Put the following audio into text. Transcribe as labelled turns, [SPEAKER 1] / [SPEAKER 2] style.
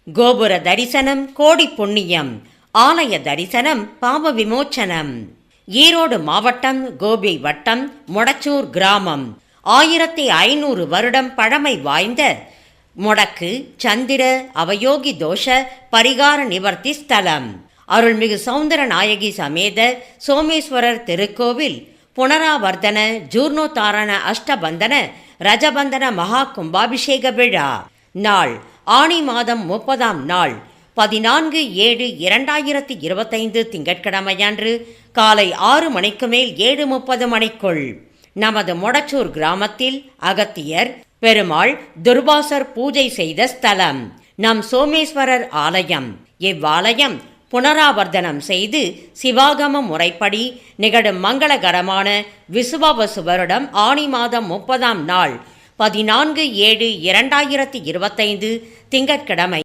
[SPEAKER 1] கோபுர தரிசனம் கோடி புண்ணியம், ஆலய தரிசனம் பாவ விமோச்சனம். ஈரோடு மாவட்டம் கோபி வட்டம் மொடச்சூர் கிராமம் 1500 வருடம் பழமை வாய்ந்த மொடக்கு சந்திர அவயோகி தோஷ பரிகார நிவர்த்தி ஸ்தலம். அருள்மிகு சௌந்தர நாயகி சமேத சோமேஸ்வரர் திருக்கோவில் புனராவர்த்தன ஜூர்ணோத்தாரண அஷ்டபந்தன ரஜபந்தன மகா கும்பாபிஷேக விழா. நாள் ஆனி மாதம் 30ஆம் நாள் 14/7/2025 திங்கட்கிழமையன்று காலை 6 மணிக்கு மேல் 7:30 மணிக்குள் நமது மொடச்சூர் கிராமத்தில் அகத்தியர் பெருமாள் துர்வாசர் பூஜை செய்த ஸ்தலம் நம் சோமேஸ்வரர் ஆலயம். இவ்வாலயம் புனராவர்த்தனம் செய்து சிவாகம முறைப்படி நிகழும் மங்களகரமான விசுவாவசு வருடம் ஆனி மாதம் 30ஆம் நாள் 14/7/2025 திங்கட்கிழமை